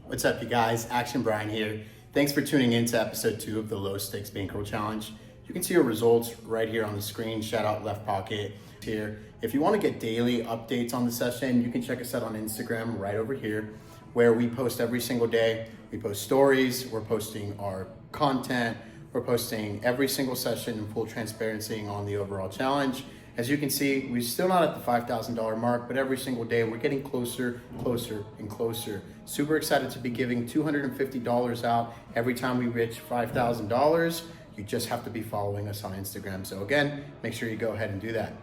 What's up, you guys? Action Brian here. Thanks for tuning in to episode 2 of the Low Stakes Bankroll Challenge. You can see your results right here on the screen. Shout out Left Pocket here. If you want to get daily updates on the session, you can check us out on Instagram right over here, where we post every single day. We post stories, we're posting our content, we're posting every single session in full transparency on the overall challenge. As you can see, we're still not at the $5,000 mark, but every single day we're getting closer, and closer. Super excited to be giving $250 out every time we reach $5,000. You just have to be following us on Instagram. So again, make sure you go ahead and do that.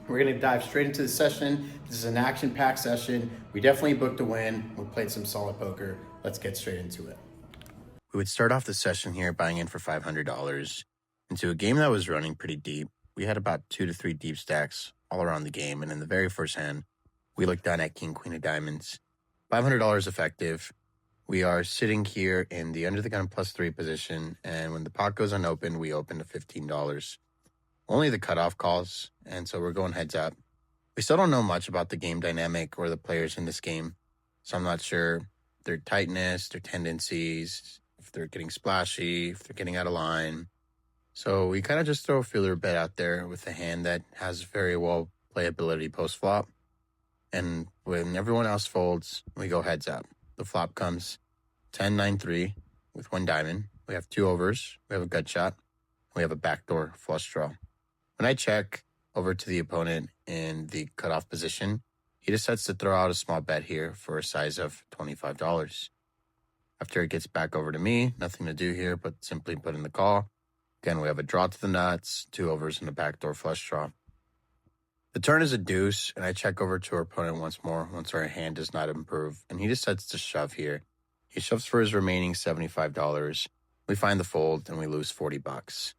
We're gonna dive straight into the session. This is an action-packed session. We definitely booked a win. We played some solid poker. Let's get straight into it. We would start off the session here buying in for $500 into a game that was running pretty deep. We had about 2 to 3 deep stacks all around the game, and in the very first hand, we looked down at King, Queen of Diamonds. $500 effective. We are sitting here in the under the gun +3 position, and when the pot goes unopened, we open to $15. Only the cutoff calls, and so we're going heads up. We still don't know much about the game dynamic or the players in this game, so I'm not sure their tightness, their tendencies, if they're getting splashy, if they're getting out of line. So we kind of just throw a feeler bet out there with a hand that has very well playability post-flop. And when everyone else folds, we go heads up. The flop comes 10-9-3 with 1 diamond. We have 2 overs. We have a gut shot. We have a backdoor flush draw. When I check over to the opponent in the cutoff position, he decides to throw out a small bet here for a size of $25. After it gets back over to me, nothing to do here but simply put in the call. Again, we have a draw to the nuts, 2 overs, and a backdoor flush draw. The turn is a deuce, and I check over to our opponent once more once our hand does not improve, and he decides to shove here. He shoves for his remaining $75. We find the fold, and we lose $40.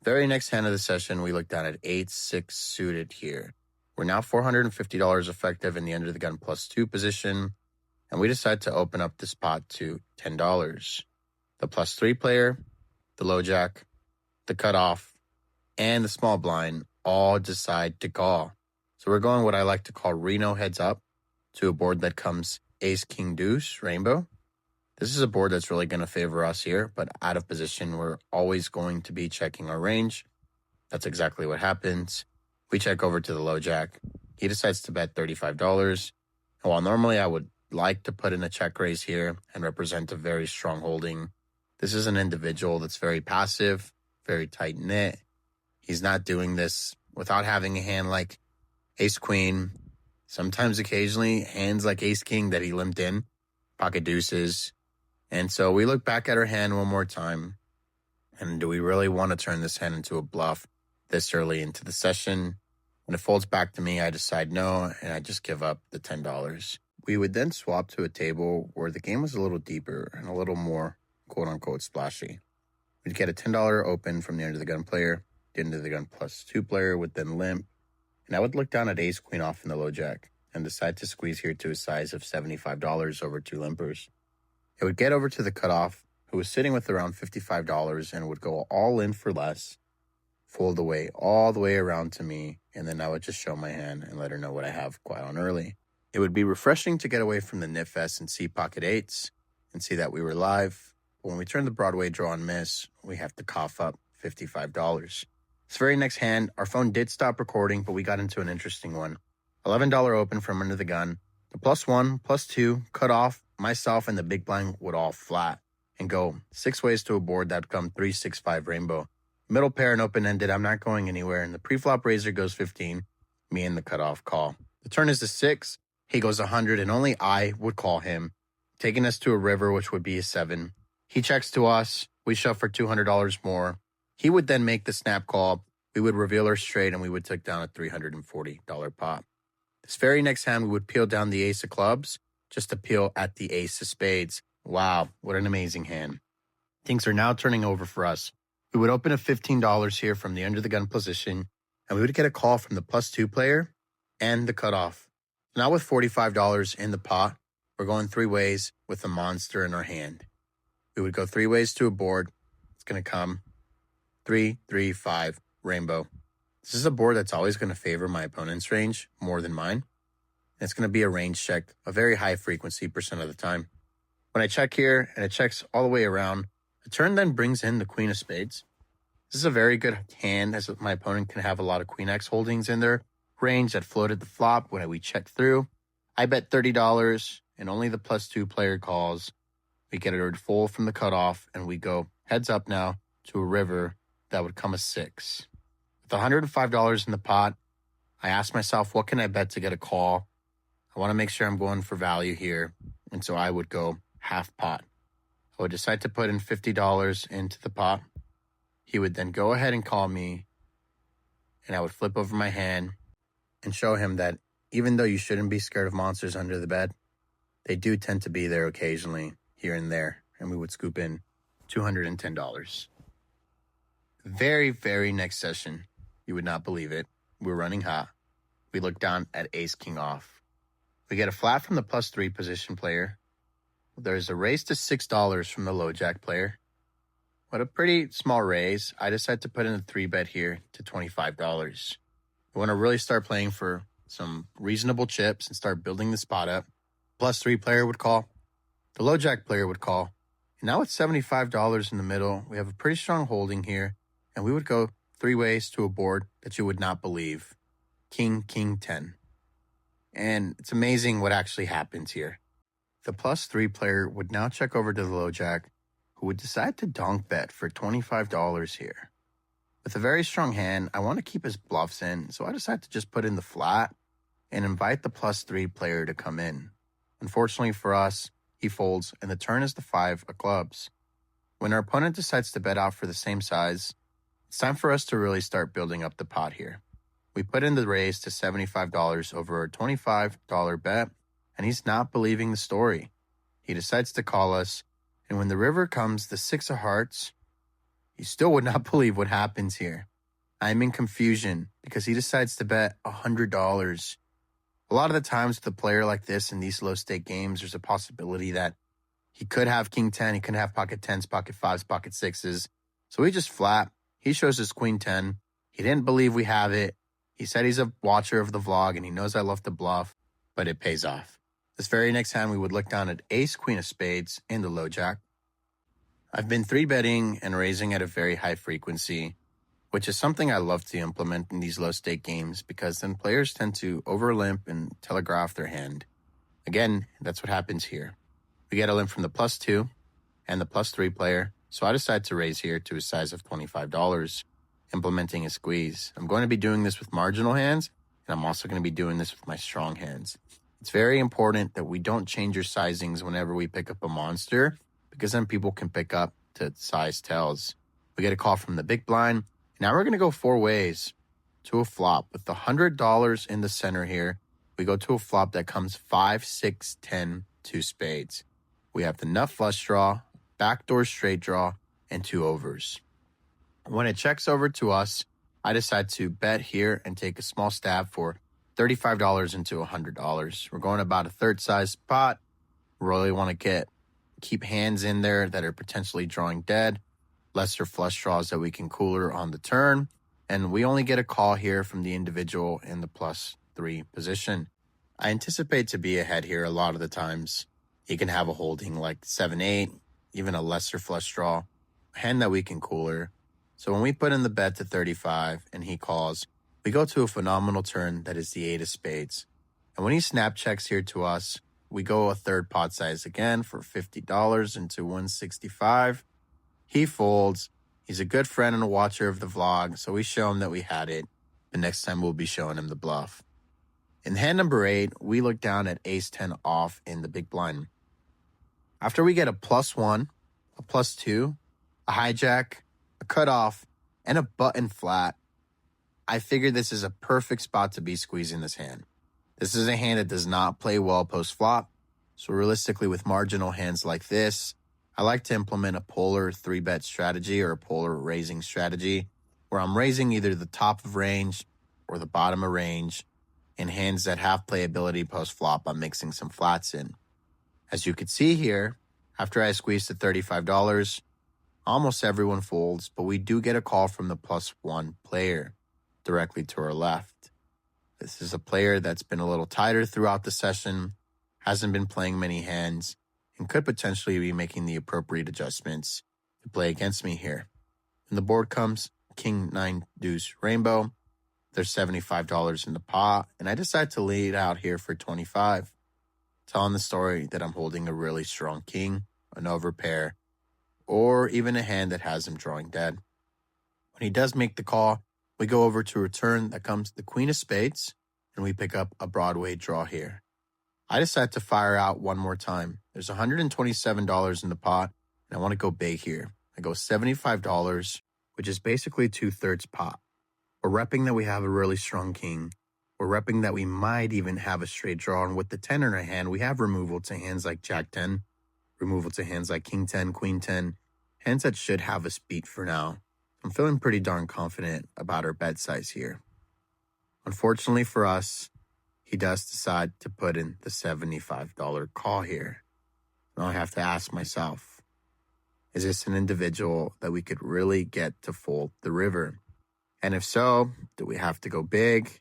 Very next hand of the session, we look down at 8-6 suited here. We're now $450 effective in the under the gun +2 position, and we decide to open up this pot to $10. The +3 player, the low jack, the cutoff, and the small blind all decide to call. So we're going what I like to call Reno heads up to a board that comes ace, king, deuce, rainbow. This is a board that's really going to favor us here, but out of position, we're always going to be checking our range. That's exactly what happens. We check over to the low jack. He decides to bet $35. And while normally I would like to put in a check raise here and represent a very strong holding, this is an individual that's very passive, very tight-knit. He's not doing this without having a hand like ace-queen, sometimes occasionally hands like ace-king that he limped in, pocket deuces. And so we look back at our hand one more time, and do we really want to turn this hand into a bluff this early into the session? When it folds back to me, I decide no, and I just give up the $10. We would then swap to a table where the game was a little deeper and a little more quote-unquote splashy. We'd get a $10 open from the under the gun player. The under the gun +2 player would then limp. And I would look down at ace queen off in the low jack and decide to squeeze here to a size of $75 over 2 limpers. It would get over to the cutoff, who was sitting with around $55 and would go all in for less, fold away all the way around to me, and then I would just show my hand and let her know what I have quite on early. It would be refreshing to get away from the nit fest and see pocket eights and see that we were live. When we turn the Broadway draw and miss, we have to cough up $55. This very next hand, our phone did stop recording, but we got into an interesting one. $11 open from under the gun. The +1, +2, cut off, myself and the big blind would all flat and go 6 ways to a board that would come 3-6-5 rainbow. Middle pair and open-ended, I'm not going anywhere, and the pre-flop raiser goes 15, me and the cutoff call. The turn is the 6, he goes 100, and only I would call him, taking us to a river, which would be a 7. He checks to us. We shove for $200 more. He would then make the snap call. We would reveal our straight, and we would take down a $340 pot. This very next hand, we would peel down the ace of clubs just to peel at the ace of spades. Wow, what an amazing hand. Things are now turning over for us. We would open at $15 here from the under the gun position, and we would get a call from the +2 player and the cutoff. Now with $45 in the pot, we're going 3 ways with a monster in our hand. We would go 3 ways to a board. It's going to come 3-3-5 rainbow. This is a board that's always going to favor my opponent's range more than mine. And it's going to be a range check, a very high frequency % of the time. When I check here and it checks all the way around, the turn then brings in the queen of spades. This is a very good hand as my opponent can have a lot of queen X holdings in their range that floated the flop when we check through. I bet $30 and only the +2 player calls. We get a fold from the cutoff and we go heads up now to a river that would come a 6. With $105 in the pot, I asked myself, what can I bet to get a call? I want to make sure I'm going for value here. And so I would go half pot. I would decide to put in $50 into the pot. He would then go ahead and call me, and I would flip over my hand and show him that even though you shouldn't be scared of monsters under the bed, they do tend to be there occasionally, here and there, and we would scoop in $210. Very, very next session, you would not believe it, we're running hot. We look down at ace-king off. We get a flat from the +3 position player. There's a raise to $6 from the low jack player. What a pretty small raise. I decided to put in a 3-bet here to $25. We want to really start playing for some reasonable chips and start building the spot up. +3 player would call. The low jack player would call. And now with $75 in the middle, we have a pretty strong holding here. And we would go 3 ways to a board that you would not believe. King, king, 10. And it's amazing what actually happens here. The +3 player would now check over to the low jack, who would decide to donk bet for $25 here. With a very strong hand, I want to keep his bluffs in, so I decide to just put in the flat and invite the +3 player to come in. Unfortunately for us, he folds, and the turn is the 5 of clubs. When our opponent decides to bet out for the same size, it's time for us to really start building up the pot here. We put in the raise to $75 over a $25 bet, and he's not believing the story. He decides to call us, and when the river comes the 6 of hearts, he still would not believe what happens here. I'm in confusion because he decides to bet $100. A lot of the times with a player like this in these low-stake games, there's a possibility that he could have king 10, he could have pocket 10s, pocket 5s, pocket 6s. So we just flat. He shows his queen 10. He didn't believe we have it. He said he's a watcher of the vlog and he knows I love to bluff, but it pays off. This very next hand, we would look down at ace, queen of spades, and the low jack. I've been 3-betting and raising at a very high frequency, which is something I love to implement in these low-stake games because then players tend to over-limp and telegraph their hand. Again, that's what happens here. We get a limp from the +2 and the +3 player, so I decide to raise here to a size of $25, implementing a squeeze. I'm going to be doing this with marginal hands, and I'm also going to be doing this with my strong hands. It's very important that we don't change your sizings whenever we pick up a monster, because then people can pick up to size tells. We get a call from the big blind. Now we're going to go 4 ways to a flop. With the $100 in the center here, we go to a flop that comes 5, 6, 10, 2 spades. We have the nut flush draw, backdoor straight draw, and 2 overs. When it checks over to us, I decide to bet here and take a small stab for $35 into $100. We're going about a third size pot. We really want to keep hands in there that are potentially drawing dead, lesser flush draws that we can cooler on the turn, and we only get a call here from the individual in the +3 position. I anticipate to be ahead here a lot of the times. He can have a holding like 7-8, even a lesser flush draw, a hand that we can cooler. So when we put in the bet to 35 and he calls, we go to a phenomenal turn that is the 8 of spades. And when he snap checks here to us, we go a third pot size again for $50 into $165. He folds. He's a good friend and a watcher of the vlog, so we show him that we had it. The next time we'll be showing him the bluff. In hand number 8, we look down at ace 10 off in the big blind. After we get a +1, a +2, a hijack, a cutoff, and a button flat, I figured this is a perfect spot to be squeezing this hand. This is a hand that does not play well post-flop, so realistically with marginal hands like this, I like to implement a polar 3-bet strategy or a polar raising strategy where I'm raising either the top of range or the bottom of range. In hands that have playability post-flop, I'm mixing some flats in. As you can see here, after I squeeze to $35, almost everyone folds, but we do get a call from the +1 player directly to our left. This is a player that's been a little tighter throughout the session, hasn't been playing many hands, and could potentially be making the appropriate adjustments to play against me here. When the board comes King 9 Deuce Rainbow, there's $75 in the pot, and I decide to lead out here for 25, telling the story that I'm holding a really strong king, an overpair, or even a hand that has him drawing dead. When he does make the call, we go over to return that comes the Queen of Spades, and we pick up a Broadway draw here. I decide to fire out one more time. There's $127 in the pot, and I want to go big here. I go $75, which is basically 2/3 pot. We're repping that we have a really strong king. We're repping that we might even have a straight draw, and with the 10 in our hand, we have removal to hands like Jack 10, removal to hands like King 10, Queen 10, hands that should have us beat for now. I'm feeling pretty darn confident about our bet size here. Unfortunately for us, he does decide to put in the $75 call here. Now I have to ask myself, is this an individual that we could really get to fold the river? And if so, do we have to go big?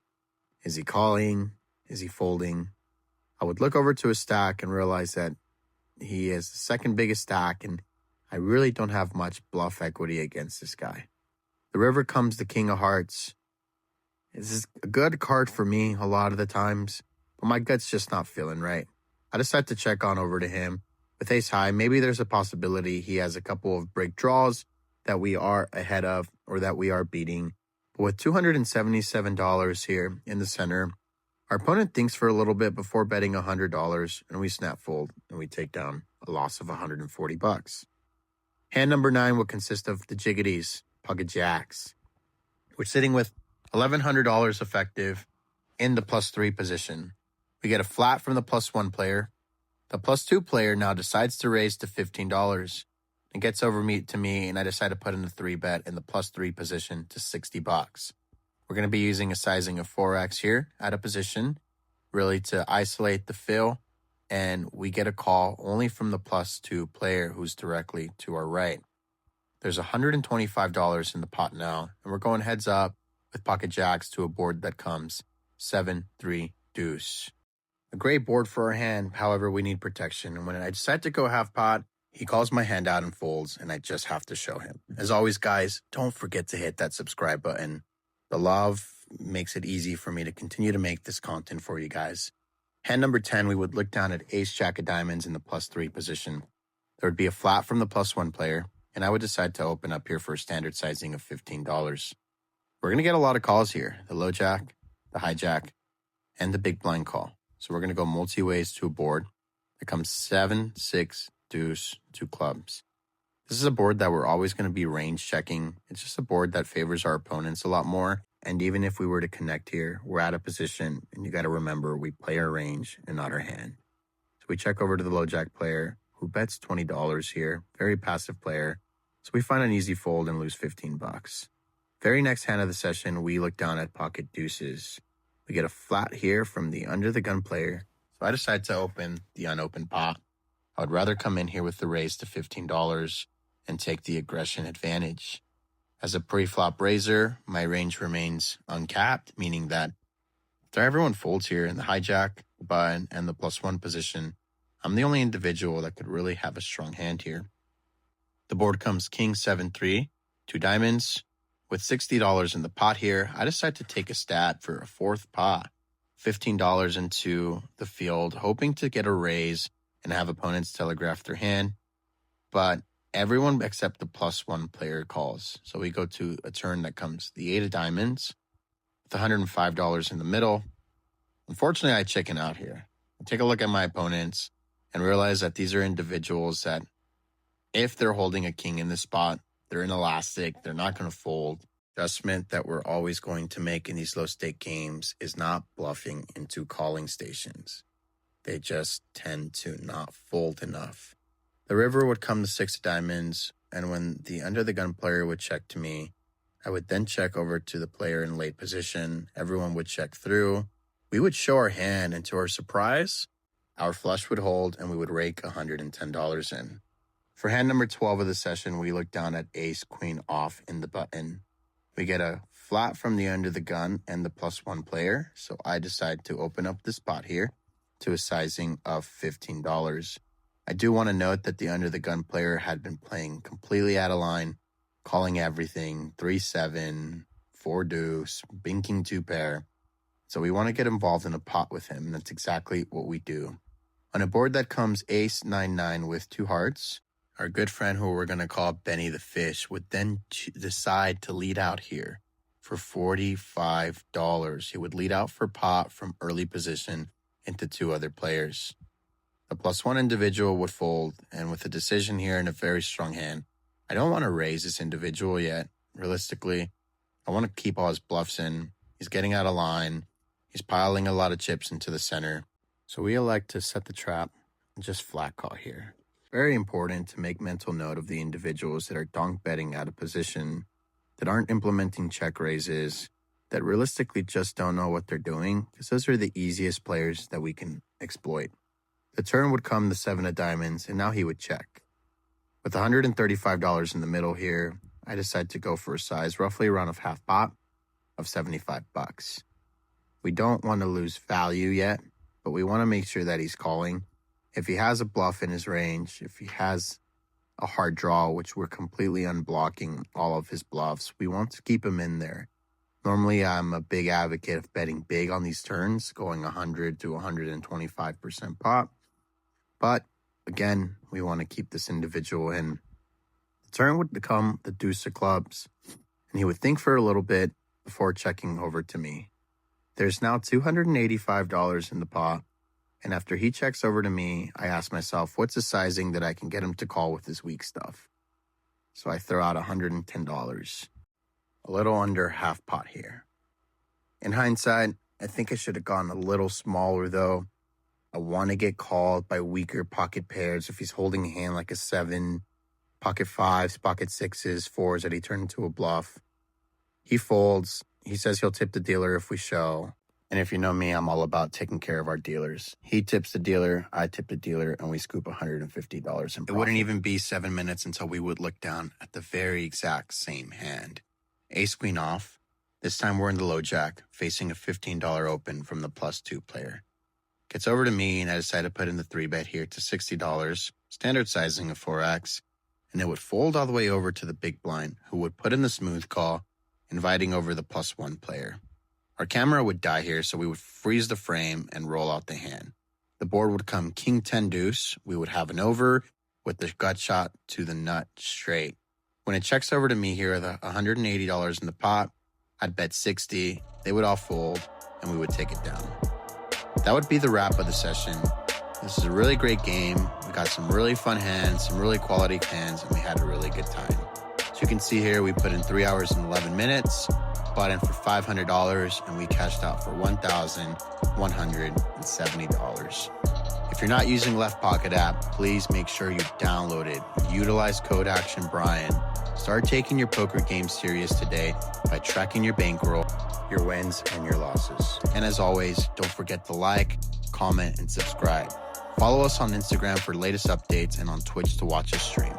Is he calling? Is he folding? I would look over to his stack and realize that he is the second biggest stack, and I really don't have much bluff equity against this guy. The river comes the King of Hearts. This is a good card for me a lot of the times, but my gut's just not feeling right. I decide to check on over to him. With ace high, maybe there's a possibility he has a couple of break draws that we are ahead of or that we are beating. But with $277 here in the center, our opponent thinks for a little bit before betting $100, and we snap fold, and we take down a loss of $140. Hand number 9 will consist of the Jiggities, Pocket Jacks. We're sitting with $1,100 effective in the +3 position. We get a flat from the +1 player. The +2 player now decides to raise to $15 and gets over to me, and I decide to put in a 3-bet in the +3 position to $60. We're going to be using a sizing of 4x here at a position, really to isolate the fill, and we get a call only from the +2 player who's directly to our right. There's $125 in the pot now, and we're going heads up with Pocket Jacks to a board that comes 7-3 Deuce. A great board for our hand, however, we need protection, and when I decide to go half pot, he calls my hand out and folds, and I just have to show him. As always, guys, don't forget to hit that subscribe button. The love makes it easy for me to continue to make this content for you guys. Hand number 10, we would look down at ace jack of diamonds in the +3 position. There would be a flat from the +1 player, and I would decide to open up here for a standard sizing of $15. We're going to get a lot of calls here, the low jack, the high jack, and the big blind call. So we're going to go multi-ways to a board that comes 7-6 Deuce, 2 clubs. This is a board that we're always going to be range checking. It's just a board that favors our opponents a lot more. And even if we were to connect here, we're out of position. And you got to remember, we play our range and not our hand. So we check over to the low jack player who bets $20 here. Very passive player. So we find an easy fold and lose $15. Very next hand of the session, we look down at pocket deuces. We get a flat here from the under the gun player. So I decide to open the unopened pot. I would rather come in here with the raise to $15 and take the aggression advantage. As a pre-flop raiser, my range remains uncapped, meaning that after everyone folds here in the hijack, the button, and the +1 position, I'm the only individual that could really have a strong hand here. The board comes King 7-3, 2 diamonds. With $60 in the pot here, I decide to take a stat for a 4th pot, $15 into the field, hoping to get a raise and have opponents telegraph their hand. But everyone except the +1 player calls. So we go to a turn that comes the 8 of diamonds with $105 in the middle. Unfortunately, I chicken out here. I take a look at my opponents and realize that these are individuals that if they're holding a king in this spot, they're inelastic, they're not going to fold. Adjustment that we're always going to make in these low stake games is not bluffing into calling stations. They just tend to not fold enough. The river would come to 6 of diamonds, and when the under the gun player would check to me, I would then check over to the player in late position. Everyone would check through. We would show our hand, and to our surprise, our flush would hold and we would rake $110 in. For hand number 12 of the session, we look down at ace queen off in the button. We get a flat from the under the gun and the +1 player, so I decide to open up the spot here to a sizing of $15. I do want to note that the under the gun player had been playing completely out of line, calling everything, 3-7, 4-deuce, binking 2-pair. So we want to get involved in a pot with him, and that's exactly what we do. On a board that comes ace 9-9 with 2 hearts, our good friend who we're going to call Benny the Fish would then decide to lead out here for $45. He would lead out for pot from early position into 2 other players. The +1 individual would fold, and with a decision here and a very strong hand, I don't want to raise this individual yet. Realistically, I want to keep all his bluffs in. He's getting out of line. He's piling a lot of chips into the center. So we elect to set the trap and just flat call here. Very important to make mental note of the individuals that are donk betting out of position, that aren't implementing check raises, that realistically just don't know what they're doing, because those are the easiest players that we can exploit. The turn would come the 7 of diamonds, and now he would check. With $135 in the middle here, I decide to go for a size roughly around a half pot of $75. We don't want to lose value yet, but we want to make sure that he's calling. If he has a bluff in his range, if he has a hard draw, which we're completely unblocking all of his bluffs, we want to keep him in there. Normally, I'm a big advocate of betting big on these turns, going 100 to 125% pot. But again, we want to keep this individual in. The turn would become the deuce of clubs, and he would think for a little bit before checking over to me. There's now $285 in the pot, and after he checks over to me, I ask myself, what's the sizing that I can get him to call with his weak stuff? So I throw out $110. A little under half pot here. In hindsight, I think I should have gone a little smaller though. I want to get called by weaker pocket pairs if he's holding a hand like a 7, pocket 5s, pocket 6s, 4s that he turned into a bluff. He folds. He says he'll tip the dealer if we show. And if you know me, I'm all about taking care of our dealers. He tips the dealer, I tip the dealer, and we scoop $150 in profit. It wouldn't even be 7 minutes until we would look down at the very exact same hand. Ace queen off. This time we're in the low jack, facing a $15 open from the +2 player. Gets over to me, and I decide to put in the 3-bet here to $60, standard sizing of 4x, and it would fold all the way over to the big blind, who would put in the smooth call, inviting over the +1 player. Our camera would die here, so we would freeze the frame and roll out the hand. The board would come king 10 deuce. We would have an over with the gut shot to the nut straight. When it checks over to me here, the $180 in the pot, I'd bet 60. They would all fold, and we would take it down. That would be the wrap of the session. This is a really great game. We got some really fun hands, some really quality hands, and we had a really good time. As you can see here, we put in 3 hours and 11 minutes, bought in for $500, and we cashed out for $1,170. If you're not using Left Pocket app, please make sure you download it. Utilize code ActionBrian. Start taking your poker game serious today by tracking your bankroll, your wins, and your losses. And as always, don't forget to like, comment, and subscribe. Follow us on Instagram for latest updates and on Twitch to watch us stream.